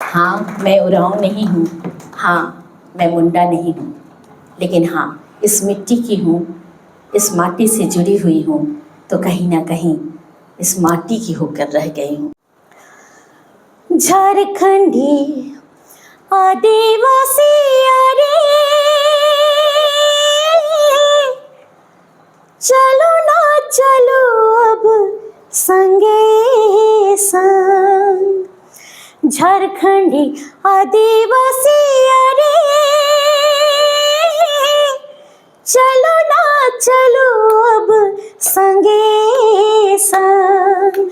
हाँ, मैं उरांव नहीं हूँ, हाँ मैं मुंडा नहीं हूँ, लेकिन हाँ इस मिट्टी की हूँ, इस माटी से जुड़ी हुई हूँ, तो कहीं ना कहीं इस माटी की होकर रह गई हूँ। झारखंडी आदिवासी अरे चलो ना चलो अब संगे संग, झारखंडी आदिवासी अरे चलो ना चलो अब संगे संग,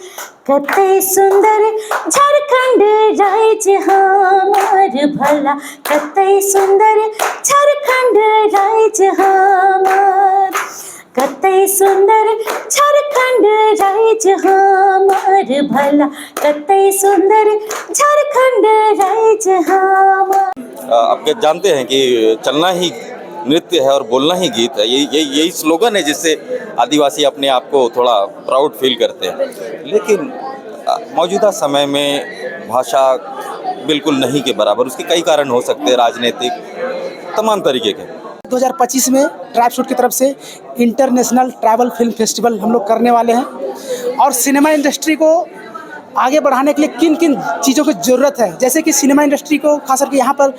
कतई सुंदर झारखंड राज्य हमार भला, कतई सुंदर झारखंड राज्य हमार, कतई सुंदर झारखंड राज्य हमार भला, कतई सुंदर झारखंड राज्य हमार। आप जानते हैं कि चलना ही नृत्य है और बोलना ही गीत है, यही स्लोगन है जिससे आदिवासी अपने आप को थोड़ा प्राउड फील करते हैं। लेकिन मौजूदा समय में भाषा बिल्कुल नहीं के बराबर, उसके कई कारण हो सकते हैं, राजनीतिक तमाम तरीके के। 2025 में ट्राइब शूट की तरफ से इंटरनेशनल ट्राइबल फिल्म फेस्टिवल हम लोग करने वाले हैं और सिनेमा इंडस्ट्री को आगे बढ़ाने के लिए किन किन चीज़ों की ज़रूरत है, जैसे कि सिनेमा इंडस्ट्री को खास करके यहाँ पर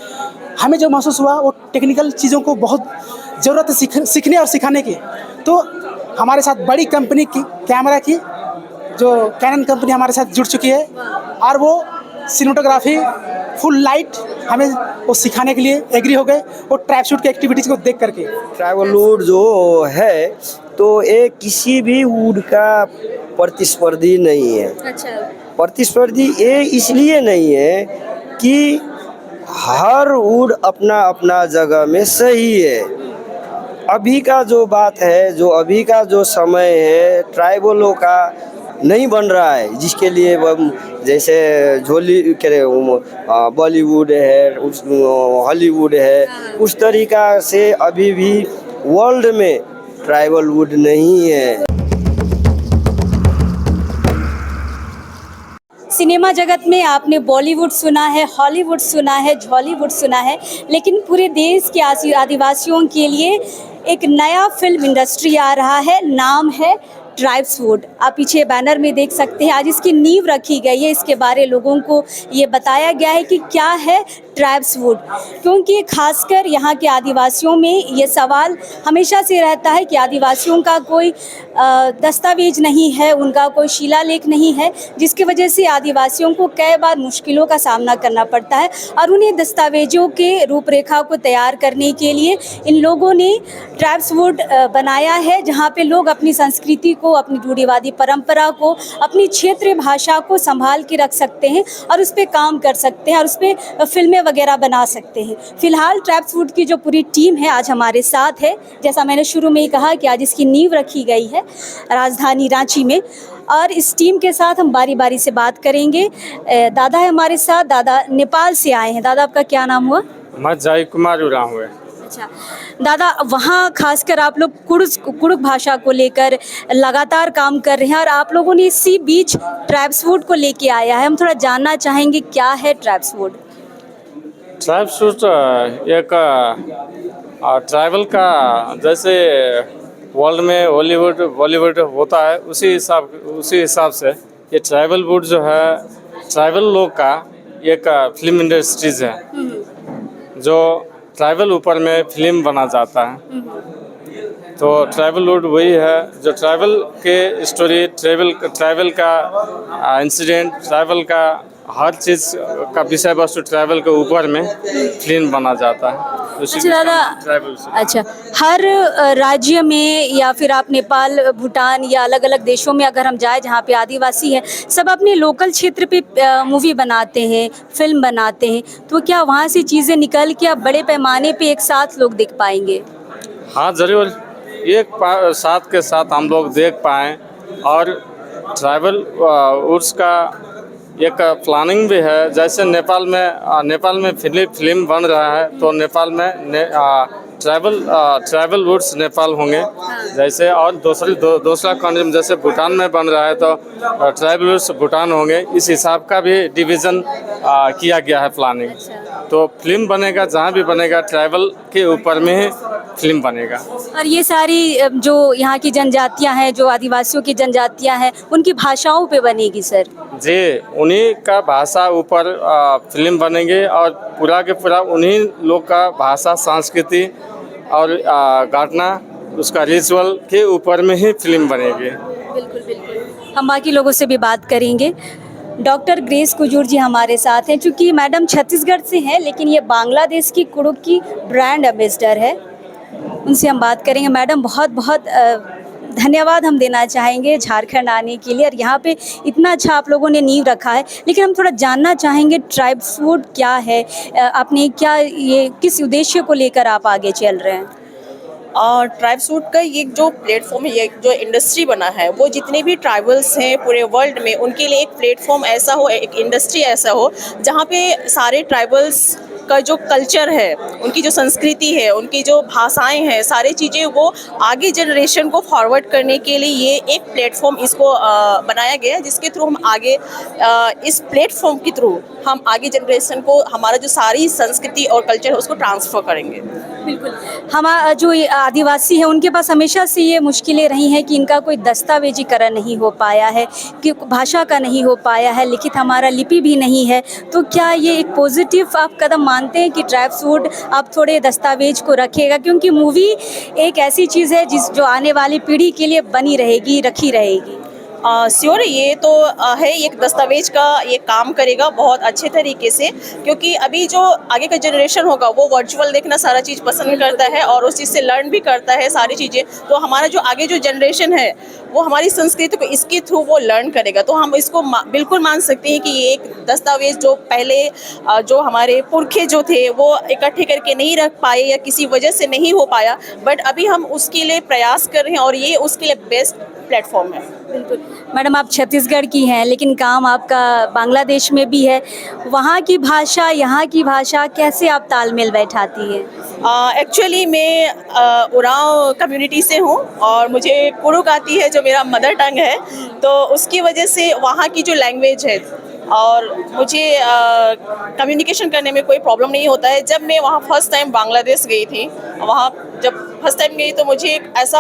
हमें जो महसूस हुआ वो टेक्निकल चीज़ों को बहुत ज़रूरत है सीखने और सिखाने की। तो हमारे साथ बड़ी कंपनी की कैमरा की जो कैनन कंपनी हमारे साथ जुड़ चुकी है और वो सिनेमेटोग्राफी फुल लाइट हमें वो सिखाने के लिए एग्री हो गए, वो ट्राइब शूट की एक्टिविटीज़ को देख करके। ट्राइबल वुड जो है तो ये किसी भी वुड का प्रतिस्पर्धी नहीं है। अच्छा। प्रतिस्पर्धी ये इसलिए नहीं है कि हर वुड अपना अपना जगह में सही है। अभी का जो बात है, जो अभी का जो समय है, ट्राइबलों का नहीं बन रहा है, जिसके लिए जैसे बॉलीवुड है, हॉलीवुड है, उस तरीका से अभी भी वर्ल्ड में ट्राइबल वुड नहीं है। सिनेमा जगत में आपने बॉलीवुड सुना है, हॉलीवुड सुना है, जॉलीवुड सुना है, लेकिन पूरे देश के आदिवासियों के लिए एक नया फिल्म इंडस्ट्री आ रहा है, नाम है ट्राइब्स वुड। आप पीछे बैनर में देख सकते हैं, आज इसकी नींव रखी गई है, इसके बारे लोगों को ये बताया गया है कि क्या है ट्राइब्स वुड, क्योंकि खासकर यहाँ के आदिवासियों में ये सवाल हमेशा से रहता है कि आदिवासियों का कोई दस्तावेज नहीं है, उनका कोई शिलालेख नहीं है, जिसकी वजह से आदिवासियों को कई बार मुश्किलों का सामना करना पड़ता है और उन्हें दस्तावेजों के रूपरेखा को तैयार करने के लिए इन लोगों ने ट्राइब्स वुड बनाया है, जहाँ पे लोग अपनी संस्कृति को, अपनी रूढ़िवादी परंपरा को, अपनी क्षेत्रीय भाषा को संभाल के रख सकते हैं और उस पर काम कर सकते हैं और उस पर फिल्में वगैरह बना सकते हैं। फिलहाल ट्राइब्स वुड की जो पूरी टीम है आज हमारे साथ है, जैसा मैंने शुरू में ही कहा कि आज इसकी नींव रखी गई है राजधानी रांची में, और इस टीम के साथ हम बारी बारी से बात करेंगे। दादा है हमारे साथ, दादा नेपाल से आए हैं। दादा आपका क्या नाम हुआ? मैं जय कुमार उरांव हुए। अच्छा दादा, वहाँ खासकर आप लोग कुड़ुक भाषा को लेकर लगातार काम कर रहे हैं और आप लोगों ने इसी बीच ट्राइब्स वुड को लेके आया है। हम थोड़ा जानना चाहेंगे क्या है ट्राइब्स वुड? ट्राइब्स वुड एक ट्राइबल का, जैसे वर्ल्ड में हॉलीवुड बॉलीवुड होता है, उसी हिसाब से ये ट्राइबल वुड जो है ट्राइबल लोग का एक फिल्म इंडस्ट्रीज है, जो ट्राइबल ऊपर में फिल्म बना जाता है। तो ट्राइबल वुड वही है जो ट्राइबल के स्टोरी, ट्राइबल का इंसिडेंट, ट्राइबल का हर चीज़ का विषय वस्तु ट्राइबल के ऊपर में फिल्म बना जाता है। अच्छा दादा, अच्छा हर राज्य में या फिर आप नेपाल, भूटान या अलग अलग देशों में अगर हम जाए जहाँ पे आदिवासी हैं, सब अपने लोकल क्षेत्र पे मूवी बनाते हैं, फिल्म बनाते हैं, तो क्या वहाँ से चीज़ें निकल के अब बड़े पैमाने पे एक साथ लोग देख पाएंगे? हाँ ज़रूर, एक साथ के साथ हम लोग देख पाएँ। और ट्राइबल वुड्स का एक प्लानिंग भी है, जैसे नेपाल में फिल्म बन रहा है, तो नेपाल में ट्राइबल रूट्स नेपाल होंगे जैसे, और दूसरा कंट्री जैसे भूटान में बन रहा है तो ट्राइबल रूट्स भूटान होंगे। इस हिसाब का भी डिवीज़न किया गया है प्लानिंग। तो फिल्म बनेगा, जहाँ भी बनेगा ट्राइबल के ऊपर में ही फिल्म बनेगा। और ये सारी जो यहाँ की जनजातियाँ हैं, जो आदिवासियों की जनजातियाँ हैं, उनकी भाषाओं पे बनेगी सर? जी, उन्हीं का भाषा ऊपर फिल्म बनेंगे और पूरा के पूरा उन्हीं लोग का भाषा, संस्कृति और घटना, उसका रिचुअल के ऊपर में ही फिल्म बनेगी। बिल्कुल बिल्कुल, हम बाकी लोगों से भी बात करेंगे। डॉक्टर ग्रेस कुजूर जी हमारे साथ हैं। चूँकि मैडम छत्तीसगढ़ से हैं, लेकिन ये बांग्लादेश की कुड़ुक की ब्रांड एम्बेसडर है। उनसे हम बात करेंगे। मैडम, बहुत बहुत धन्यवाद हम देना चाहेंगे झारखंड आने के लिए, और यहाँ पे इतना अच्छा आप लोगों ने नींव रखा है। लेकिन हम थोड़ा जानना चाहेंगे ट्राइब्स फूड क्या है, आपने क्या, ये किस उद्देश्य को लेकर आप आगे चल रहे हैं? ट्राइब सूट का ये जो प्लेटफॉर्म है, ये जो इंडस्ट्री बना है, वो जितने भी ट्राइबल्स हैं पूरे वर्ल्ड में, उनके लिए एक प्लेटफॉर्म ऐसा हो, एक इंडस्ट्री ऐसा हो जहाँ पे सारे ट्राइबल्स का जो कल्चर है, उनकी जो संस्कृति है, उनकी जो भाषाएं हैं, सारी चीज़ें वो आगे जनरेशन को फॉरवर्ड करने के लिए ये एक प्लेटफॉर्म इसको बनाया गया है, जिसके थ्रू हम आगे इस प्लेटफॉर्म के थ्रू हम आगे जनरेशन को हमारा जो सारी संस्कृति और कल्चर है उसको ट्रांसफ़र करेंगे। बिल्कुल, हम जो आदिवासी हैं उनके पास हमेशा से ये मुश्किलें रही हैं कि इनका कोई दस्तावेजीकरण नहीं हो पाया है, कि भाषा का नहीं हो पाया है, लिखित हमारा लिपि भी नहीं है। तो क्या ये एक पॉजिटिव आप कदम मानते हैं कि ट्राइब्स फूड आप थोड़े दस्तावेज को रखेगा? क्योंकि मूवी एक ऐसी चीज़ है जो आने वाली पीढ़ी के लिए बनी रहेगी, रखी रहेगी। श्योर, ये तो है, एक दस्तावेज का ये काम करेगा बहुत अच्छे तरीके से, क्योंकि अभी जो आगे का जनरेशन होगा वो वर्चुअल देखना सारा चीज़ पसंद करता है और उस चीज़ से लर्न भी करता है सारी चीज़ें। तो हमारा जो आगे जो जनरेशन है वो हमारी संस्कृति को इसके थ्रू वो लर्न करेगा। तो हम इसको बिल्कुल मान सकते हैं कि ये एक दस्तावेज जो पहले जो हमारे पुरखे जो थे वो इकट्ठे करके नहीं रख पाए या किसी वजह से नहीं हो पाया, बट अभी हम उसके लिए प्रयास कर रहे हैं और ये उसके लिए बेस्ट प्लेटफॉर्म है। बिल्कुल। मैडम, आप छत्तीसगढ़ की हैं, लेकिन काम आपका बांग्लादेश में भी है। वहाँ की भाषा, यहाँ की भाषा, कैसे आप तालमेल बैठाती हैं? एक्चुअली मैं उरांव कम्युनिटी से हूँ और मुझे कुड़ुक आती है जो मेरा मदर टंग है, तो उसकी वजह से वहाँ की जो लैंग्वेज है और मुझे कम्युनिकेशन करने में कोई प्रॉब्लम नहीं होता है। जब मैं वहाँ फर्स्ट टाइम बांग्लादेश गई थी, वहाँ जब फर्स्ट टाइम गई तो मुझे एक ऐसा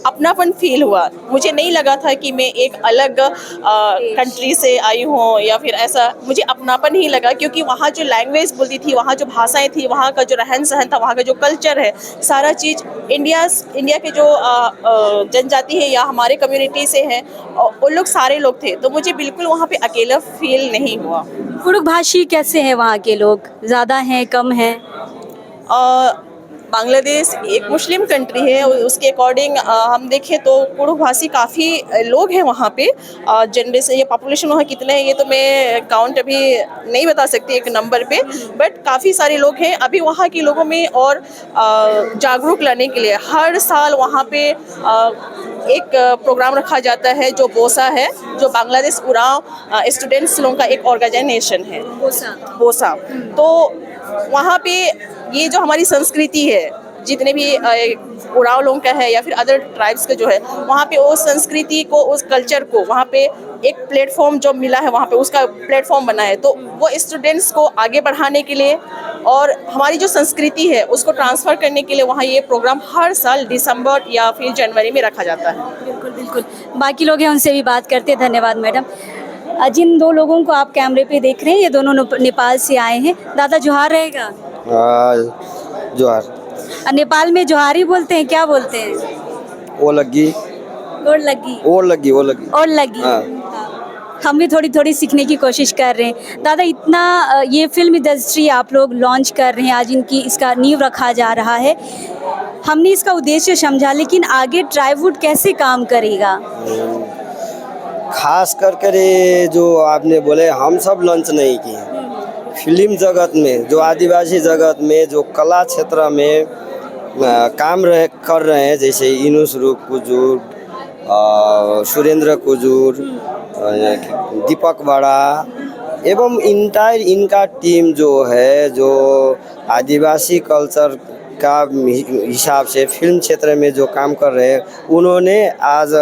अपनापन फील हुआ। मुझे नहीं लगा था कि मैं एक अलग कंट्री से आई हूँ या फिर ऐसा, मुझे अपनापन ही लगा, क्योंकि वहाँ जो लैंग्वेज बोलती थी, वहाँ जो भाषाएं थी, वहाँ का जो रहन सहन था, वहाँ का जो कल्चर है, सारा चीज़ इंडिया के जो जनजाति है या हमारे कम्युनिटी से हैं, वो लोग सारे लोग थे। तो मुझे बिल्कुल वहाँ पे अकेला फील नहीं हुआ। कुड़ुक भाषी कैसे हैं वहाँ के लोग? ज़्यादा हैं, कम हैं? बांग्लादेश एक मुस्लिम कंट्री है, उसके अकॉर्डिंग हम देखें तो कुड़ुक भाषी काफ़ी लोग हैं वहाँ पे। जनरेशन या पॉपुलेशन वहाँ कितने हैं ये तो मैं काउंट अभी नहीं बता सकती एक नंबर पे, बट काफ़ी सारे लोग हैं। अभी वहाँ के लोगों में और जागरूक लाने के लिए हर साल वहाँ पे एक प्रोग्राम रखा जाता है जो बोसा है, जो बांग्लादेश उरांव स्टूडेंट्स लोगों का एक ऑर्गेनाइजेशन है, बोसा। तो वहाँ पे ये जो हमारी संस्कृति है, जितने भी उरांव लोगों का है या फिर अदर ट्राइब्स का जो है, वहाँ पे उस संस्कृति को, उस कल्चर को वहाँ पे एक प्लेटफॉर्म जो मिला है, वहाँ पे उसका प्लेटफॉर्म बना है। तो वो स्टूडेंट्स को आगे बढ़ाने के लिए और हमारी जो संस्कृति है उसको ट्रांसफ़र करने के लिए वहाँ ये प्रोग्राम हर साल दिसंबर या फिर जनवरी में रखा जाता है। बिल्कुल बिल्कुल, बाकी लोग हैं उनसे भी बात करते हैं। धन्यवाद मैडम। जिन दो लोगों को आप कैमरे पे देख रहे हैं, ये दोनों नेपाल से आए हैं। दादा, जोहार रहेगा? जोहार। नेपाल में जोहारी बोलते हैं, क्या बोलते हैं? ओ लगी, और लगी, और लगी, और लगी, और लगी। हम भी थोड़ी थोड़ी सीखने की कोशिश कर रहे हैं। दादा, इतना ये फिल्म इंडस्ट्री आप लोग लॉन्च कर रहे हैं, आज इनकी इसका नींव रखा जा रहा है, हमने इसका उद्देश्य समझा, लेकिन आगे ट्राइवुड कैसे काम करेगा? खास कर ये जो आपने बोले, हम सब लॉन्च नहीं किए। फिल्म जगत में, जो आदिवासी जगत में, जो कला क्षेत्र में काम कर रहे हैं, जैसे इनुसरू कुजूर, सुरेंद्र कुजूर, दीपक बड़ा एवं इंटायर इनका टीम जो है, जो आदिवासी कल्चर का हिसाब से फिल्म क्षेत्र में जो काम कर रहे हैं, उन्होंने आज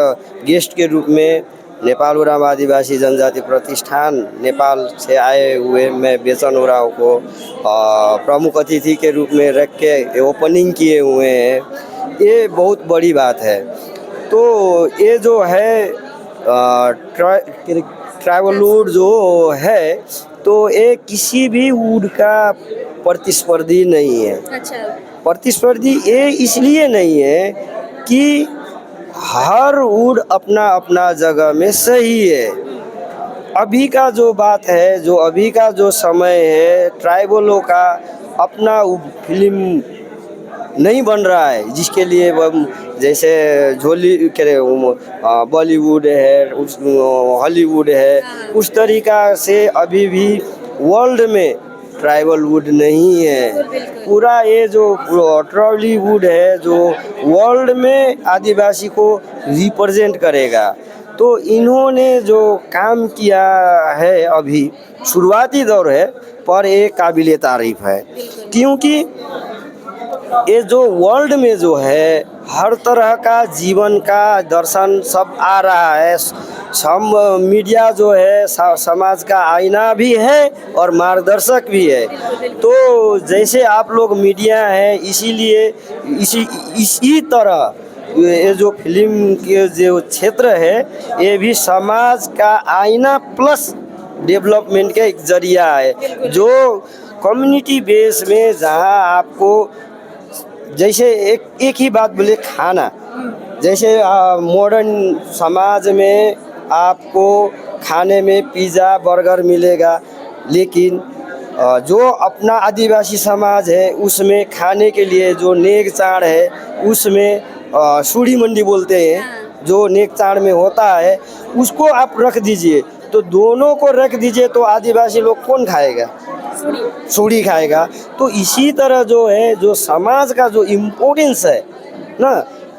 गेस्ट के रूप में नेपाल उरांव आदिवासी जनजाति प्रतिष्ठान नेपाल से आए हुए मैं बेचन उरांव को प्रमुख अतिथि के रूप में रख के ओपनिंग किए हुए हैं। ये बहुत बड़ी बात है। तो ये जो है ट्राइबलवुड जो है, तो ये किसी भी वुड का प्रतिस्पर्धी नहीं है। अच्छा, प्रतिस्पर्धी ये इसलिए नहीं है कि हर वुड अपना अपना जगह में सही है। अभी का जो बात है, जो अभी का जो समय है, ट्राइबलों का अपना फिल्म नहीं बन रहा है, जिसके लिए जैसे झोली बॉलीवुड है, हॉलीवुड है, उस तरीका से अभी भी वर्ल्ड में ट्राइबलवुड नहीं है। पूरा ये जो ट्राइबलवुड है जो वर्ल्ड में आदिवासी को रिप्रेजेंट करेगा। तो इन्होंने जो काम किया है अभी शुरुआती दौर है, पर ये काबिले तारीफ है, क्योंकि ये जो वर्ल्ड में जो है हर तरह का जीवन का दर्शन सब आ रहा है। सब मीडिया जो है समाज का आईना भी है और मार्गदर्शक भी है। तो जैसे आप लोग मीडिया है, इसीलिए इसी तरह ये जो फिल्म के जो क्षेत्र है, ये भी समाज का आईना प्लस डेवलपमेंट का एक जरिया है। जो कम्युनिटी बेस में जहाँ आपको जैसे एक ही बात बोले, खाना, जैसे मॉडर्न समाज में आपको खाने में पिज़्ज़ा बर्गर मिलेगा, लेकिन जो अपना आदिवासी समाज है उसमें खाने के लिए जो नेक चाड़ है, उसमें सूढ़ी मंडी बोलते हैं, जो नेक चाड़ में होता है उसको आप रख दीजिए, तो दोनों को रख दीजिए तो आदिवासी लोग कौन खाएगा? सूढ़ी खाएगा। तो इसी तरह जो है, जो समाज का जो इम्पोर्टेंस है ना,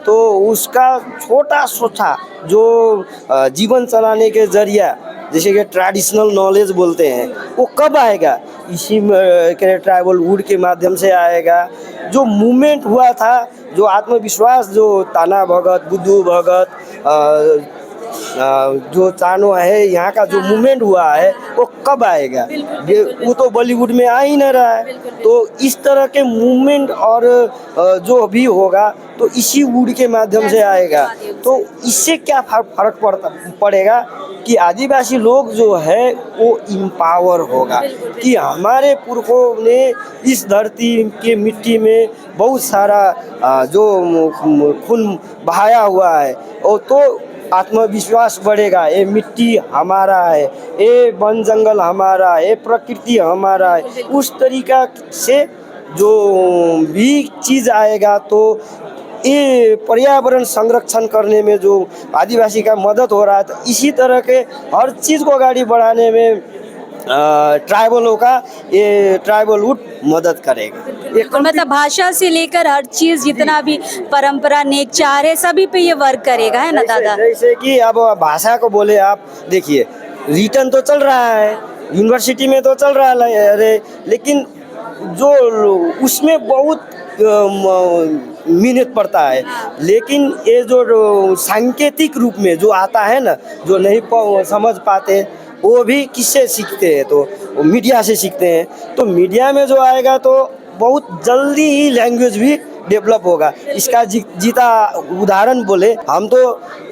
तो उसका छोटा छोटा जो जीवन चलाने के जरिया, जैसे कि ट्रेडिशनल नॉलेज बोलते हैं, वो कब आएगा? इसी ट्राइबलवुड के माध्यम से आएगा। जो मूवमेंट हुआ था, जो आत्मविश्वास, जो ताना भगत, बुद्धू भगत, जो चानो है, यहाँ का जो मूवमेंट हुआ है, वो कब आएगा? वो तो बॉलीवुड में आ ही नहीं रहा है। तो इस तरह के मूवमेंट और जो भी होगा तो इसी वुड के माध्यम से आएगा। तो इससे क्या फर्क पड़ेगा कि आदिवासी लोग जो है वो इम्पावर होगा, कि हमारे पुरखों ने इस धरती के मिट्टी में बहुत सारा जो खून बहाया हुआ है, और तो आत्मविश्वास बढ़ेगा। ये मिट्टी हमारा है, ये वन जंगल हमारा है, ये प्रकृति हमारा है। उस तरीका से जो भी चीज़ आएगा, तो ये पर्यावरण संरक्षण करने में जो आदिवासी का मदद हो रहा है, तो इसी तरह के हर चीज़ को आगे बढ़ाने में ट्राइबलों का ये ट्राइबलवुड मदद करेगा। मतलब भाषा से लेकर हर चीज, जितना भी परंपरा नेक चार है, सभी पे ये वर्क करेगा, है ना दादा? जैसे कि अब भाषा को बोले, आप देखिए रिटर्न तो चल रहा है, यूनिवर्सिटी में तो चल रहा है, अरे लेकिन जो उसमें बहुत मेहनत पड़ता है, लेकिन ये जो सांकेतिक रूप में जो आता है ना, जो नहीं समझ पाते, वो भी किससे सीखते हैं? तो मीडिया से सीखते हैं। तो मीडिया में जो आएगा तो बहुत जल्दी ही लैंग्वेज भी डेवलप होगा। इसका जीता उदाहरण बोले, हम तो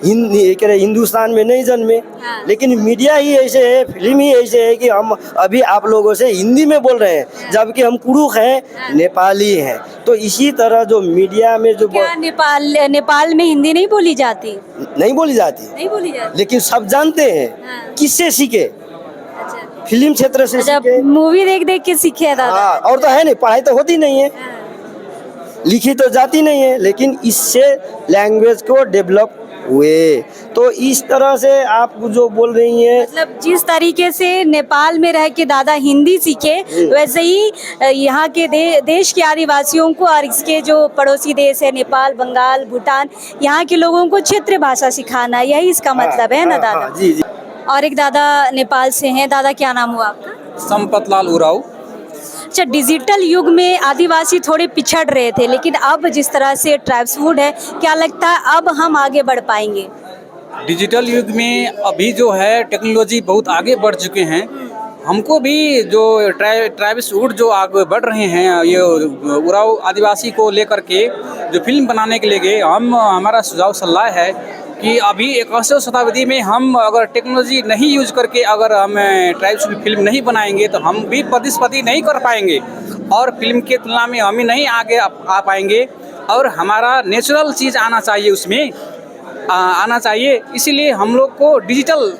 हिंदुस्तान में नहीं जन्मे, लेकिन मीडिया ही ऐसे है, फिल्म ही ऐसे है कि हम अभी आप लोगों से हिंदी में बोल रहे हैं, जबकि हम कुरुख हैं, नेपाली हैं। तो इसी तरह जो मीडिया में जो क्या नेपाल में हिंदी नहीं बोली जाती? नहीं बोली जाती, लेकिन सब जानते हैं। किससे सीखे? फिल्म क्षेत्र से सीखे, मूवी देख देख के सीखे दादा। और तो है नहीं, पढ़ाई तो होती नहीं है, लिखी तो जाती नहीं है, लेकिन इससे लैंग्वेज को डेवलप हुए। तो इस तरह से आप जो बोल रही हैं, मतलब जिस तरीके से नेपाल में रह के दादा हिंदी सीखे, वैसे ही यहाँ के देश के आदिवासियों को और इसके जो पड़ोसी देश है नेपाल, बंगाल, भूटान, यहाँ के लोगों को क्षेत्रीय भाषा सिखाना, यही इसका मतलब है ना दादा? जी जी। और एक दादा नेपाल से हैं। दादा क्या नाम हुआ आपका? संपतलाल उराव। अच्छा, डिजिटल युग में आदिवासी थोड़े पिछड़ रहे थे, लेकिन अब जिस तरह से ट्राइब्सवुड है, क्या लगता है अब हम आगे बढ़ पाएंगे? डिजिटल युग में अभी जो है टेक्नोलॉजी बहुत आगे बढ़ चुके हैं। हमको भी जो ट्राइब्सवुड जो आगे बढ़ रहे हैं, ये उराव आदिवासी को लेकर के जो फिल्म बनाने के लिए गए, हमारा सुझाव सलाह है कि अभी 21वीं शताब्दी में हम अगर टेक्नोलॉजी नहीं यूज करके अगर हम ट्राइब्सवुड फिल्म नहीं बनाएंगे तो हम भी प्रतिस्पर्धी नहीं कर पाएंगे और फिल्म के तुलना में हम ही नहीं आगे आ पाएंगे। और हमारा नेचुरल चीज़ आना चाहिए, उसमें आना चाहिए। इसीलिए हम लोग को डिजिटल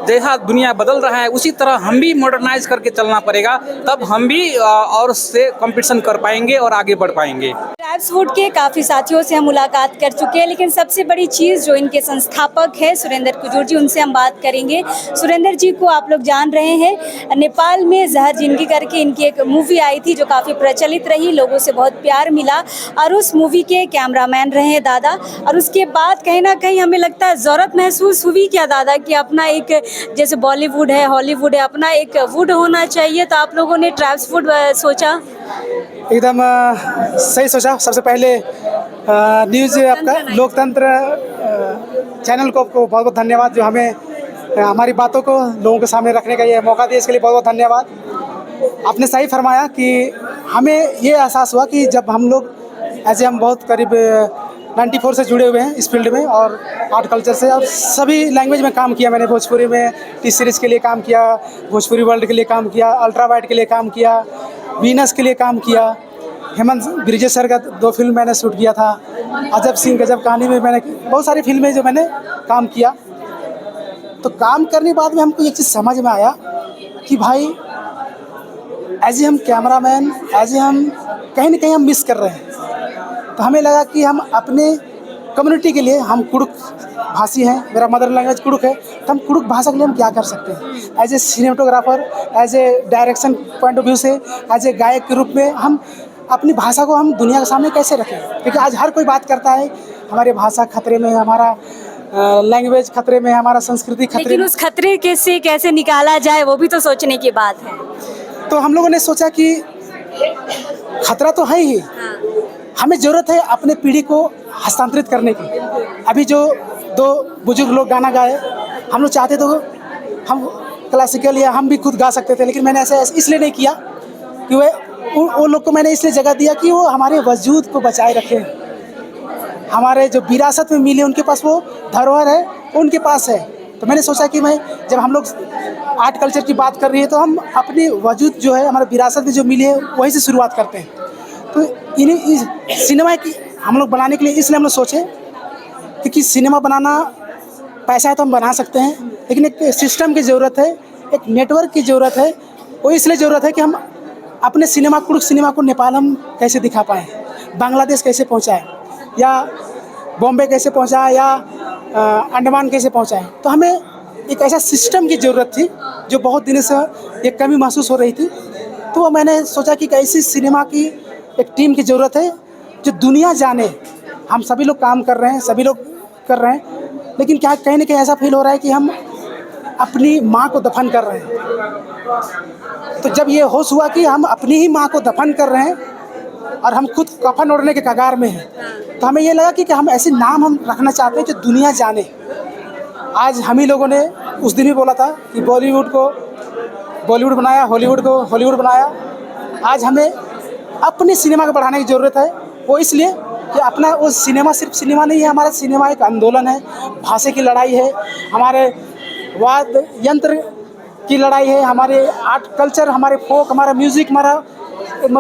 जैसा दुनिया बदल रहा है उसी तरह हम भी मॉडर्नाइज करके चलना पड़ेगा, तब हम भी और से कंपटीशन कर पाएंगे और आगे बढ़ पाएंगे। ट्राइब्सवुड के काफ़ी साथियों से हम मुलाकात कर चुके हैं, लेकिन सबसे बड़ी चीज़ जो इनके संस्थापक है सुरेंद्र कुजूर जी, उनसे हम बात करेंगे। सुरेंद्र जी को आप लोग जान रहे हैं, नेपाल में जहर जिंदगी करके इनकी एक मूवी आई थी जो काफ़ी प्रचलित रही, लोगों से बहुत प्यार मिला और उस मूवी के कैमरामैन रहे हैं दादा। और उसके बाद कहीं ना कहीं हमें लगता है ज़रूरत महसूस हुई क्या दादा कि अपना एक, जैसे बॉलीवुड है, हॉलीवुड है, अपना एक वुड होना चाहिए, तो आप लोगों ने ट्राइब्सवुड सोचा? एकदम सही सोचा। सबसे पहले न्यूज़ आपका लोकतंत्र चैनल को बहुत बहुत धन्यवाद, जो हमें हमारी बातों को लोगों के सामने रखने का ये मौका दिया, इसके लिए बहुत बहुत धन्यवाद। आपने सही फरमाया कि हमें ये एहसास हुआ कि जब हम लोग ऐसे हम बहुत करीब 94 से जुड़े हुए हैं इस फील्ड में और आर्ट कल्चर से, और सभी लैंग्वेज में काम किया। मैंने भोजपुरी में टी सीरीज़ के लिए काम किया, भोजपुरी वर्ल्ड के लिए काम किया, अल्ट्रा वाइड के लिए काम किया, वीनस के लिए काम किया, हेमंत ब्रिजेश सर का 2 फिल्म मैंने शूट किया था, अजब सिंह गजब कहानी में मैंने बहुत सारी फिल्में जो मैंने काम किया। तो काम करने के बाद में हमको एक चीज़ समझ में आया कि भाई एज ए हम कैमरामैन, एज ए हम कहीं ना कहीं हम मिस कर रहे हैं। तो हमें लगा कि हम अपने कम्युनिटी के लिए, हम कुड़ुक भाषी हैं, मेरा मदर लैंग्वेज कुड़ुक है, तो हम कुड़ुक भाषा के लिए हम क्या कर सकते हैं as a cinematographer, as a direction point of view से, एज ए गायक के रूप में हम अपनी भाषा को हम दुनिया के सामने कैसे रखें। क्योंकि आज हर कोई बात करता है हमारी भाषा खतरे में है, हमारा लैंग्वेज खतरे में है, हमारा संस्कृति खतरे में। लेकिन उस खतरे के से कैसे निकाला जाए वो भी तो सोचने की बात है। तो हम लोगों ने सोचा कि खतरा तो है ही, हमें ज़रूरत है अपने पीढ़ी को हस्तांतरित करने की। अभी जो 2 बुजुर्ग लोग गाना गाए, हम लोग चाहते तो हम क्लासिकल या हम भी खुद गा सकते थे, लेकिन मैंने ऐसा इसलिए नहीं किया कि वो लोग को मैंने इसलिए जगह दिया कि वो हमारे वजूद को बचाए रखें, हमारे जो विरासत में मिले, उनके पास वो धरोहर है, उनके पास है। तो मैंने सोचा कि मैं, जब हम लोग आर्ट कल्चर की बात कर रही है तो हम अपनी वजूद जो है, हमारे विरासत में जो मिली है, वहीं से शुरुआत करते हैं। तो इन्हें सिनेमा की हम लोग बनाने के लिए इसलिए हम लोग सोचे क्योंकि सिनेमा बनाना पैसा है तो हम बना सकते हैं, लेकिन एक सिस्टम की ज़रूरत है, एक नेटवर्क की ज़रूरत है। वो इसलिए ज़रूरत है कि हम अपने सिनेमा, कुड़ुक सिनेमा को नेपाल हम कैसे दिखा पाएँ, बांग्लादेश कैसे पहुँचाएँ, या बॉम्बे कैसे पहुँचाएँ, या अंडमान कैसे पहुँचाएँ। तो हमें एक ऐसा सिस्टम की ज़रूरत थी जो बहुत दिनों से एक कमी महसूस हो रही थी। तो मैंने सोचा कि ऐसी सिनेमा की एक टीम की ज़रूरत है जो दुनिया जाने। हम सभी लोग काम कर रहे हैं, सभी लोग कर रहे हैं, लेकिन क्या कहीं ना कहीं ऐसा फील हो रहा है कि हम अपनी माँ को दफन कर रहे हैं। तो जब ये होश हुआ कि हम अपनी ही माँ को दफन कर रहे हैं और हम खुद कफन ओढ़ने के कगार में हैं, तो हमें ये लगा कि हम ऐसे नाम हम रखना चाहते हैं जो दुनिया जाने। आज हम ही लोगों ने उस दिन भी बोला था कि बॉलीवुड को बॉलीवुड बनाया, हॉलीवुड को हॉलीवुड बनाया। आज हमें अपने सिनेमा को बढ़ाने की ज़रूरत है। वो इसलिए कि अपना वो सिनेमा सिर्फ सिनेमा नहीं है, हमारा सिनेमा एक आंदोलन है, भाषा की लड़ाई है, हमारे वाद्य यंत्र की लड़ाई है, हमारे आर्ट कल्चर, हमारे फोक, हमारा म्यूज़िक, हमारा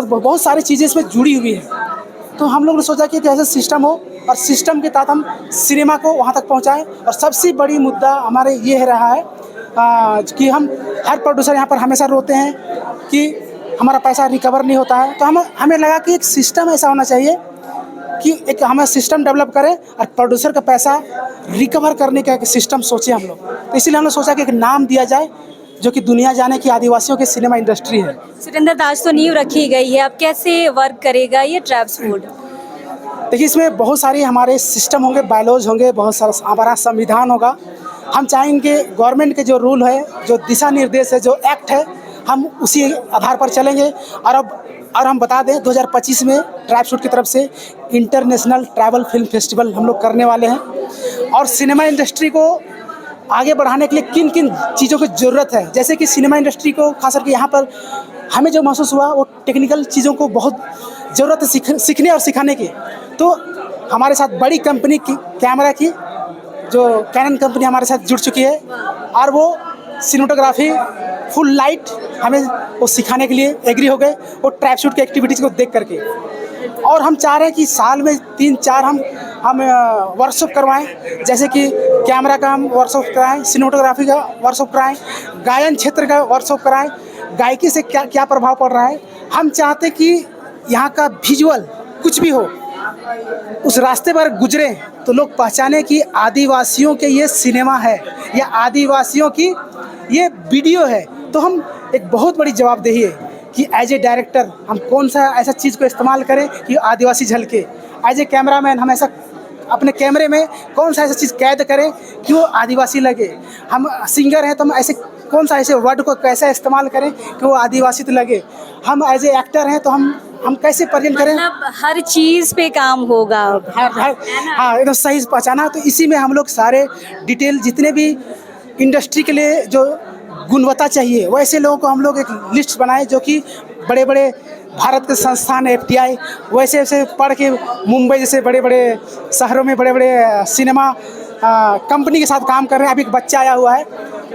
बहुत सारी चीज़ें इसमें जुड़ी हुई है। तो हम लोगों ने सोचा कि ऐसा सिस्टम हो और सिस्टम के तहत हम सिनेमा को वहाँ तक पहुँचाएँ। और सबसे बड़ी मुद्दा हमारे ये रहा है कि हम हर प्रोड्यूसर यहाँ पर हमेशा रोते हैं कि हमारा पैसा रिकवर नहीं होता है। तो हमें लगा कि एक सिस्टम ऐसा होना चाहिए कि एक हमें सिस्टम डेवलप करें और प्रोड्यूसर का पैसा रिकवर करने का एक सिस्टम सोचे हम लोग। तो इसीलिए हमने सोचा कि एक नाम दिया जाए जो कि दुनिया जाने की आदिवासियों की सिनेमा इंडस्ट्री है। सुरेंद्र दास, तो नींव रखी गई है, अब कैसे वर्क करेगा ये ट्राइब्सवुड? देखिए, इसमें बहुत सारी हमारे सिस्टम होंगे, बायलॉज होंगे, बहुत सारा हमारा संविधान होगा। हम चाहेंगे गवर्नमेंट के जो रूल है, जो दिशा निर्देश है, जो एक्ट है, हम उसी आधार पर चलेंगे। और हम बता दें 2025 में ट्राइब शूट की तरफ से इंटरनेशनल ट्रैवल फिल्म फेस्टिवल हम लोग करने वाले हैं। और सिनेमा इंडस्ट्री को आगे बढ़ाने के लिए किन किन चीज़ों की ज़रूरत है, जैसे कि सिनेमा इंडस्ट्री को खास करके यहाँ पर हमें जो महसूस हुआ वो टेक्निकल चीज़ों को बहुत ज़रूरत है सीखने और सिखाने की। तो हमारे साथ बड़ी कंपनी की कैमरा की जो कैनन कंपनी हमारे साथ जुड़ चुकी है और वो सिनेमेटोग्राफी फुल लाइट हमें वो सिखाने के लिए एग्री हो गए वो ट्रैप शूट की एक्टिविटीज़ को देख करके। और हम चाह रहे हैं कि साल में 3-4 हम वर्कशॉप करवाएं, जैसे कि कैमरा का हम वर्कशॉप कराएं, सिनेमेटोग्राफी का वर्कशॉप कराएं, गायन क्षेत्र का वर्कशॉप कराएं, गायकी से क्या क्या प्रभाव पड़ रहा है। हम चाहते हैं कि यहाँ का विजुअल कुछ भी हो उस रास्ते पर गुजरे तो लोग पहचाने कि आदिवासियों के ये सिनेमा है या आदिवासियों की ये वीडियो है। तो हम एक बहुत बड़ी जवाबदेही है कि एज ए डायरेक्टर हम कौन सा ऐसा चीज़ को इस्तेमाल करें कि आदिवासी झलके। एज ए कैमरामैन हम ऐसा अपने कैमरे में कौन सा ऐसा चीज़ कैद करें कि वो आदिवासी लगे। हम सिंगर हैं तो हम ऐसे कौन सा ऐसे वर्ड को कैसे इस्तेमाल करें कि वो आदिवासी तो लगे। हम एज ए एक्टर हैं तो हम कैसे प्रेजेंट करें, मतलब हर चीज़ पे काम होगा। हाँ एकदम सही पहचाना। तो इसी में हम लोग सारे डिटेल जितने भी इंडस्ट्री के लिए जो गुणवत्ता चाहिए वैसे लोगों को हम लोग एक लिस्ट बनाए जो कि बड़े बड़े भारत के संस्थान FTI वैसे वैसे पढ़ के मुंबई जैसे बड़े बड़े शहरों में बड़े बड़े सिनेमा कंपनी के साथ काम कर रहे हैं। अभी एक बच्चा आया हुआ है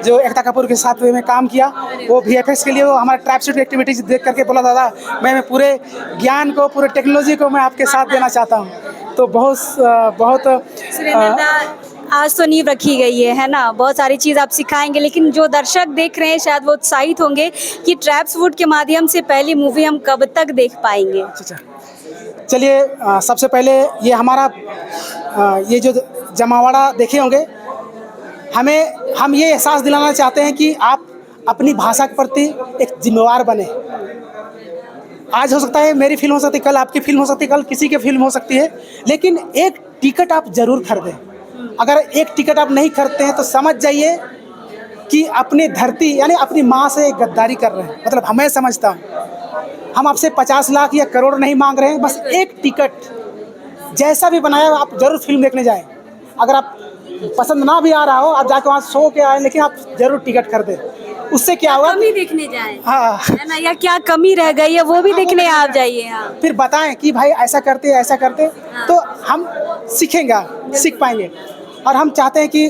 जो एकता कपूर के साथ में काम किया, वो VFX के लिए वो हमारा ट्रैप शूट एक्टिविटीज देख करके बोला दादा मैं पूरे ज्ञान को पूरे टेक्नोलॉजी को मैं आपके साथ देना चाहता हूँ। तो बहुत आज तो नींव रखी गई है ना, बहुत सारी चीज़ आप सिखाएंगे। लेकिन जो दर्शक देख रहे हैं शायद वो उत्साहित होंगे कि ट्रैप शूट के माध्यम से पहली मूवी हम कब तक देख पाएंगे। अच्छा चलिए सबसे पहले ये हमारा ये जो जमावड़ा देखे होंगे हम ये एहसास दिलाना चाहते हैं कि आप अपनी भाषा के प्रति एक जिम्मेवार बने। आज हो सकता है मेरी फिल्म हो सकती है, कल आपकी फिल्म हो सकती है, कल किसी की फिल्म हो सकती है, लेकिन एक टिकट आप ज़रूर खरीदें। अगर एक टिकट आप नहीं खरीदते हैं तो समझ जाइए कि अपनी धरती यानी अपनी माँ से गद्दारी कर रहे हैं। मतलब हमें समझता हूँ हम आपसे 50 लाख या करोड़ नहीं मांग रहे हैं, बस एक टिकट जैसा भी बनाया आप ज़रूर फिल्म देखने जाएं। अगर आप पसंद ना भी आ रहा हो आप जाकर वहाँ सो के आए, लेकिन आप ज़रूर टिकट खरीदें। उससे क्या होगा, कमी देखने जाएं, हाँ है ना, या क्या कमी रह गई है वो भी देखने आप जाइए। हाँ। फिर बताएं कि भाई ऐसा करते तो हम सीख पाएंगे। और हम चाहते हैं कि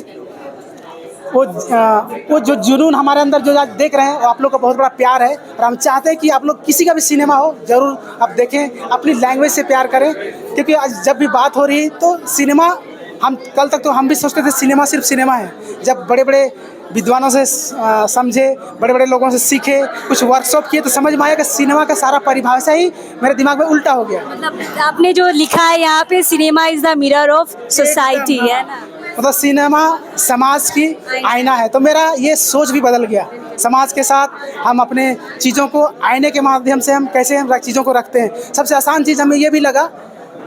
वो जो जुनून हमारे अंदर जो आज देख रहे हैं वो आप लोग का बहुत बड़ा प्यार है। और हम चाहते हैं कि आप लोग किसी का भी सिनेमा हो ज़रूर आप देखें, अपनी लैंग्वेज से प्यार करें। क्योंकि आज जब भी बात हो रही है तो सिनेमा हम कल तक तो हम भी सोचते थे सिनेमा सिर्फ सिनेमा है। जब बड़े बड़े विद्वानों से समझे, बड़े बड़े लोगों से सीखे, कुछ वर्कशॉप किए तो समझ में आया कि सिनेमा का सारा परिभाषा ही मेरे दिमाग में उल्टा हो गया। मतलब आपने जो लिखा है यहाँ पे cinema is the mirror of society, है ना, मतलब सिनेमा समाज की आईना है। तो मेरा ये सोच भी बदल गया। समाज के साथ हम अपने चीज़ों को आईने के माध्यम से हम कैसे चीज़ों को रखते हैं। सबसे आसान चीज़ हमें ये भी लगा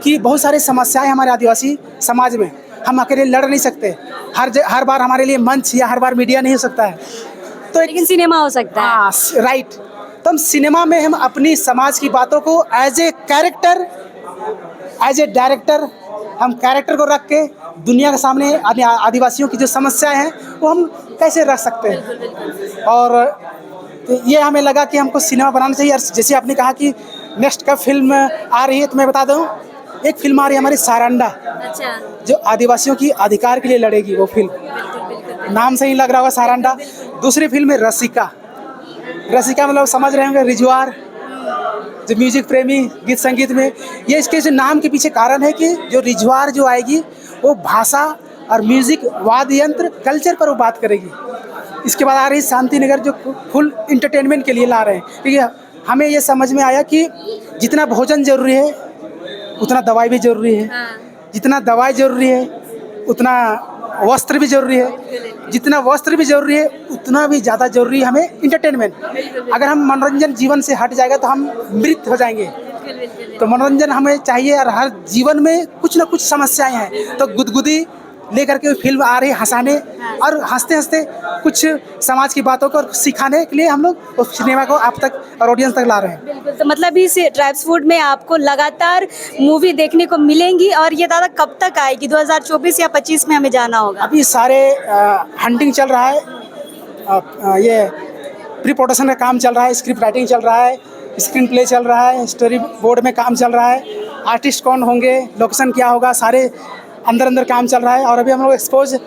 कि बहुत सारी समस्याएं हमारे आदिवासी समाज में, हम अकेले लड़ नहीं सकते। हर बार हमारे लिए मंच या हर बार मीडिया नहीं हो सकता है, तो लेकिन सिनेमा हो सकता है। हाँ राइट। तो हम सिनेमा में हम अपनी समाज की बातों को एज ए डायरेक्टर हम कैरेक्टर को रख के दुनिया के सामने आदिवासियों की जो समस्याएं हैं वो हम कैसे रख सकते हैं। और तो ये हमें लगा कि हमको सिनेमा बनाना चाहिए। और जैसे आपने कहा कि नेक्स्ट कब फिल्म आ रही है, तो मैं बता दूं एक फिल्म आ रही है हमारी सारंडा, अच्छा, जो आदिवासियों की अधिकार के लिए लड़ेगी। वो फिल्म नाम से ही लग रहा होगा सारंडा। दूसरी फिल्म है रसिका मतलब समझ रहे होंगे रिजवार, जो म्यूजिक प्रेमी गीत संगीत में, ये इसके जो नाम के पीछे कारण है कि जो रिजवार जो आएगी वो भाषा और म्यूजिक वाद्य यंत्र कल्चर पर वो बात करेगी। इसके बाद आ रही शांति नगर, जो फुल इंटरटेनमेंट के लिए ला रहे हैं। क्योंकि हमें ये समझ में आया कि जितना भोजन जरूरी है उतना दवाई भी जरूरी है, जितना दवाई जरूरी है उतना वस्त्र भी जरूरी है, जितना वस्त्र भी जरूरी है उतना भी ज़्यादा जरूरी है हमें इंटरटेनमेंट। अगर हम मनोरंजन जीवन से हट जाएगा तो हम मृत हो जाएंगे। तो मनोरंजन हमें चाहिए। और हर जीवन में कुछ ना कुछ समस्याएं हैं, तो गुदगुदी लेकर के फिल्म आ रही है हंसाने और हंसते हंसते कुछ समाज की बातों को सिखाने के लिए हम लोग उस सिनेमा को आप तक और ऑडियंस तक ला रहे हैं। बिल्कुल, तो मतलब इस ट्राइब्स फूड में आपको लगातार मूवी देखने को मिलेंगी और ये दादा कब तक आएगी? 2024 या 25 में हमें जाना होगा? अभी सारे हंटिंग चल रहा है, ये प्री प्रोडक्शन का काम चल रहा है, स्क्रिप्ट राइटिंग चल रहा है, स्क्रीन प्ले चल रहा है, स्टोरी बोर्ड में काम चल रहा है, आर्टिस्ट कौन होंगे, लोकेशन क्या होगा, सारे अंदर काम चल रहा है। और अभी हम लोग एक्सपोज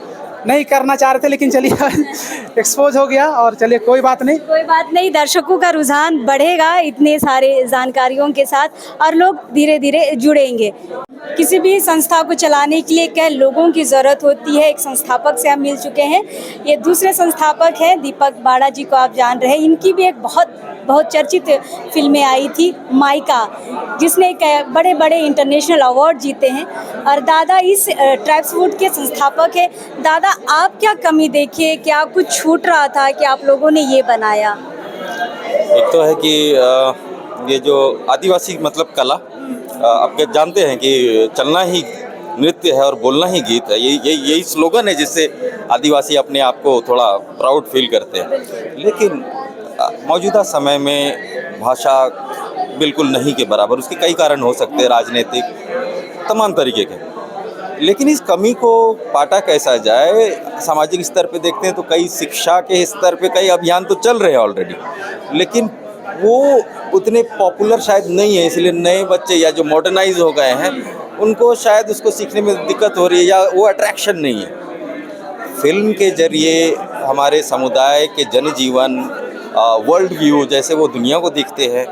नहीं करना चाह रहे थे, लेकिन चलिए एक्सपोज हो गया और चलिए कोई बात नहीं, दर्शकों का रुझान बढ़ेगा इतने सारे जानकारियों के साथ और लोग धीरे धीरे जुड़ेंगे। किसी भी संस्था को चलाने के लिए कई लोगों की ज़रूरत होती है। एक संस्थापक से हम मिल चुके हैं, ये दूसरे संस्थापक हैं दीपक बाड़ा जी को आप जान रहे हैं। इनकी भी एक बहुत चर्चित फिल्में आई थी माइका, जिसने बड़े बड़े इंटरनेशनल अवार्ड जीते हैं। और दादा इस ट्राइब्स फूड के संस्थापक है। दादा, आप क्या कमी देखे, क्या कुछ छूट रहा था कि आप लोगों ने ये बनाया? एक तो है कि ये जो आदिवासी मतलब कला, आप जानते हैं कि चलना ही नृत्य है और बोलना ही गीत है। यही स्लोगन है जिससे आदिवासी अपने आप को थोड़ा प्राउड फील करते हैं। लेकिन मौजूदा समय में भाषा बिल्कुल नहीं के बराबर। उसके कई कारण हो सकते हैं, राजनीतिक, तमाम तरीके के। लेकिन इस कमी को पाटा कैसा जाए? सामाजिक स्तर पे देखते हैं तो कई शिक्षा के स्तर पे कई अभियान तो चल रहे हैं ऑलरेडी, लेकिन वो उतने पॉपुलर शायद नहीं है। इसलिए नए बच्चे या जो मॉडर्नाइज हो गए हैं उनको शायद उसको सीखने में दिक्कत हो रही है या वो अट्रैक्शन नहीं है। फिल्म के जरिए हमारे समुदाय के जनजीवन, वर्ल्ड व्यू जैसे वो दुनिया को दिखते हैं,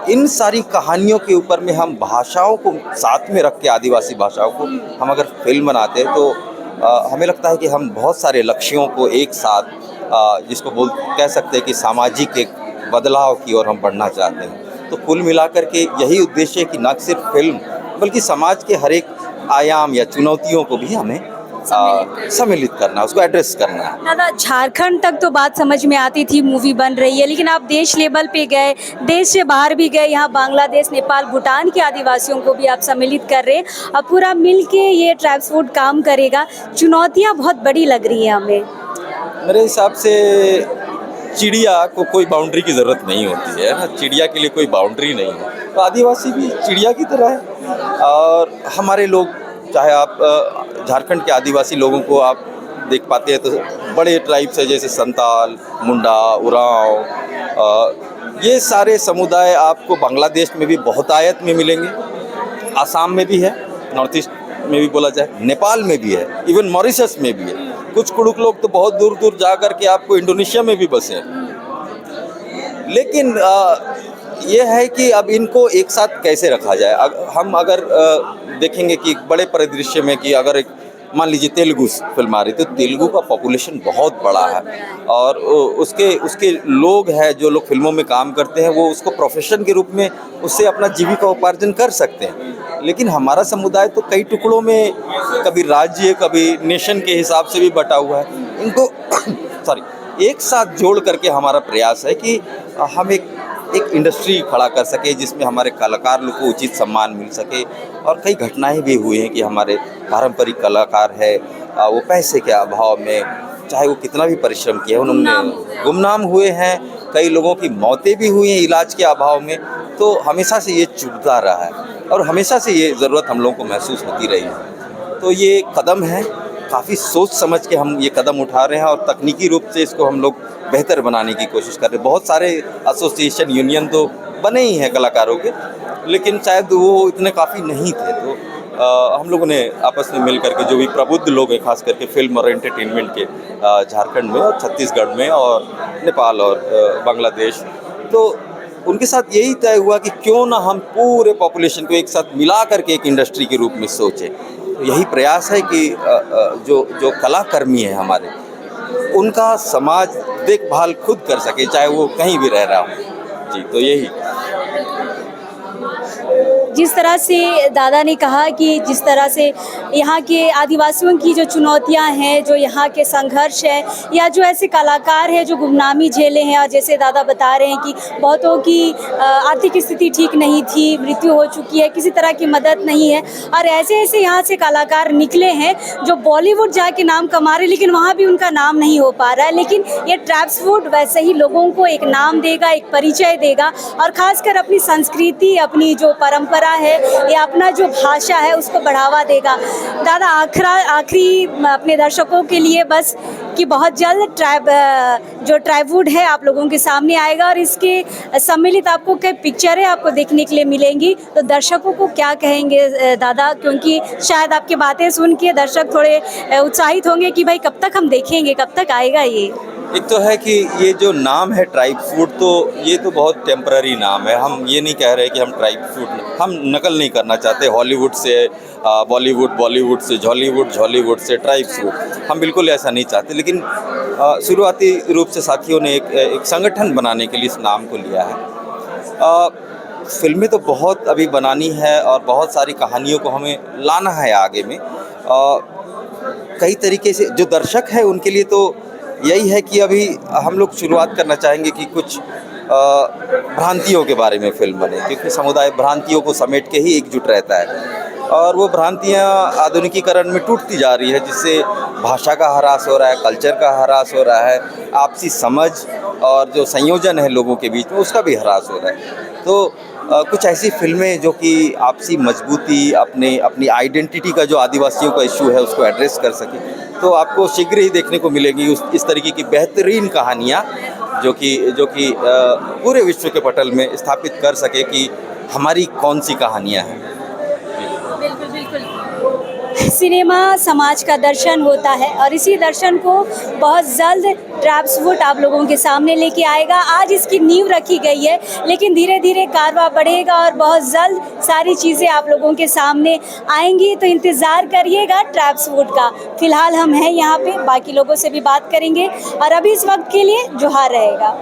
इन सारी कहानियों के ऊपर में हम भाषाओं को साथ में रख के, आदिवासी भाषाओं को हम अगर फिल्म बनाते हैं तो हमें लगता है कि हम बहुत सारे लक्ष्यों को एक साथ, जिसको कह सकते हैं कि सामाजिक एक बदलाव की ओर हम बढ़ना चाहते हैं। तो कुल मिलाकर के यही उद्देश्य है कि न सिर्फ फिल्म बल्कि समाज के हर एक आयाम या चुनौतियों को भी हमें सम्मिलित करना, उसको एड्रेस करना है। दादा, झारखंड तक तो बात समझ में आती थी, मूवी बन रही है, लेकिन आप देश लेवल पे गए, देश से बाहर भी गए, यहाँ बांग्लादेश, नेपाल, भूटान के आदिवासियों को भी आप सम्मिलित कर रहे हैं। अब पूरा मिल के ये ट्राइब्स फूड काम करेगा। चुनौतियाँ बहुत बड़ी लग रही हैं हमें। मेरे हिसाब से चिड़िया को कोई बाउंड्री की ज़रूरत नहीं होती है ना, चिड़िया के लिए कोई बाउंड्री नहीं है। तो आदिवासी भी चिड़िया की तरह है। और हमारे लोग, चाहे आप झारखंड के आदिवासी लोगों को आप देख पाते हैं तो बड़े ट्राइब्स है जैसे संताल, मुंडा, उरांव, ये सारे समुदाय आपको बांग्लादेश में भी बहुतायत में मिलेंगे, आसाम में भी है, नॉर्थ ईस्ट में भी बोला जाए, नेपाल में भी है, इवन मॉरिशस में भी है। कुछ कुड़ुक लोग तो बहुत दूर दूर जा कर के आपको इंडोनेशिया में भी बसे हैं। लेकिन ये है कि अब इनको एक साथ कैसे रखा जाए। हम अगर देखेंगे कि बड़े परिदृश्य में कि अगर एक मान लीजिए तेलुगु फिल्म आ रही, तो तेलुगु का पॉपुलेशन बहुत बड़ा है और उसके लोग हैं जो लोग फिल्मों में काम करते हैं, वो उसको प्रोफेशन के रूप में उससे अपना जीविका उपार्जन कर सकते हैं। लेकिन हमारा समुदाय तो कई टुकड़ों में, कभी राज्य, कभी नेशन के हिसाब से भी बटा हुआ है। इनको एक साथ जोड़ करके हमारा प्रयास है कि हम एक इंडस्ट्री खड़ा कर सके जिसमें हमारे कलाकार लोग को उचित सम्मान मिल सके। और कई घटनाएं भी हुई हैं कि हमारे पारंपरिक कलाकार है, वो पैसे के अभाव में, चाहे वो कितना भी परिश्रम किया, उन्होंने गुमनाम हुए हैं। कई लोगों की मौतें भी हुई हैं इलाज के अभाव में। तो हमेशा से ये चुभता रहा है और हमेशा से ये ज़रूरत हम लोगों को महसूस होती रही है। तो ये कदम है, काफ़ी सोच समझ के हम ये कदम उठा रहे हैं और तकनीकी रूप से इसको हम लोग बेहतर बनाने की कोशिश कर रहे हैं। बहुत सारे एसोसिएशन, यूनियन तो बने ही हैं कलाकारों के, लेकिन शायद वो इतने काफ़ी नहीं थे। तो हम लोगों ने आपस में मिल करके, जो भी प्रबुद्ध लोग हैं खास करके फिल्म और एंटरटेनमेंट के, झारखंड में और छत्तीसगढ़ में और नेपाल और बांग्लादेश, तो उनके साथ यही तय हुआ कि क्यों ना हम पूरे पॉपुलेशन को एक साथ मिला करके एक इंडस्ट्री के रूप में सोचें। तो यही प्रयास है कि जो कलाकर्मी है हमारे, उनका समाज देखभाल खुद कर सके, चाहे वो कहीं भी रह रहा हो। जी, तो यही। जिस तरह से दादा ने कहा कि जिस तरह से यहाँ के आदिवासियों की जो चुनौतियाँ हैं, जो यहाँ के संघर्ष है, या जो ऐसे कलाकार हैं जो गुमनामी झेले हैं, और जैसे दादा बता रहे हैं कि बहुतों की आर्थिक स्थिति ठीक नहीं थी, मृत्यु हो चुकी है, किसी तरह की मदद नहीं है, और ऐसे ऐसे यहाँ से कलाकार निकले हैं जो बॉलीवुड जाके नाम कमा रहे, लेकिन वहाँ भी उनका नाम नहीं हो पा रहा है। लेकिन ये ट्रैप्स फूड वैसे ही लोगों को एक नाम देगा, एक परिचय देगा, और ख़ासकर अपनी संस्कृति, अपनी जो परंपरा है या अपना जो भाषा है उसको बढ़ावा देगा। दादा आखिरी अपने दर्शकों के लिए बस कि बहुत जल्द जो ट्राइवुड है आप लोगों के सामने आएगा, और इसके सम्मिलित आपको कई पिक्चरें आपको देखने के लिए मिलेंगी। तो दर्शकों को क्या कहेंगे दादा, क्योंकि शायद आपकी बातें सुन के दर्शक थोड़े उत्साहित होंगे कि भाई कब तक हम देखेंगे, कब तक आएगा ये। एक तो है कि ये जो नाम है ट्राइब फूड, तो ये तो बहुत टेम्पररी नाम है। हम ये नहीं कह रहे कि हम ट्राइब फूड, हम नकल नहीं करना चाहते हॉलीवुड से बॉलीवुड, बॉलीवुड से हॉलीवुड, हॉलीवुड से ट्राइब फूड, हम बिल्कुल ऐसा नहीं चाहते। लेकिन शुरुआती रूप से साथियों ने एक संगठन बनाने के लिए इस नाम को लिया है। फिल्में तो बहुत अभी बनानी है और बहुत सारी कहानियों को हमें लाना है आगे में। कई तरीके से जो दर्शक है उनके लिए तो यही है कि अभी हम लोग शुरुआत करना चाहेंगे कि कुछ भ्रांतियों के बारे में फिल्म बने, क्योंकि समुदाय भ्रांतियों को समेट के ही एकजुट रहता है, और वो भ्रांतियाँ आधुनिकीकरण में टूटती जा रही है, जिससे भाषा का ह्रास हो रहा है, कल्चर का ह्रास हो रहा है, आपसी समझ और जो संयोजन है लोगों के बीच में उसका भी ह्रास हो रहा है। तो कुछ ऐसी फिल्में जो कि आपसी मजबूती, अपनी आइडेंटिटी का जो आदिवासियों का इशू है उसको एड्रेस कर सके, तो आपको शीघ्र ही देखने को मिलेगी इस तरीके की बेहतरीन कहानियाँ जो कि पूरे विश्व के पटल में स्थापित कर सके कि हमारी कौन सी कहानियाँ हैं। बिल्कुल बिल्कुल। सिनेमा समाज का दर्शन होता है, और इसी दर्शन को बहुत जल्द ट्रैप्स फूड आप लोगों के सामने लेके आएगा। आज इसकी नींव रखी गई है, लेकिन धीरे धीरे कारवां बढ़ेगा और बहुत जल्द सारी चीज़ें आप लोगों के सामने आएंगी। तो इंतज़ार करिएगा ट्रैप्स फूड का। फिलहाल हम हैं यहाँ पे, बाकी लोगों से भी बात करेंगे, और अभी इस वक्त के लिए जोहार रहेगा।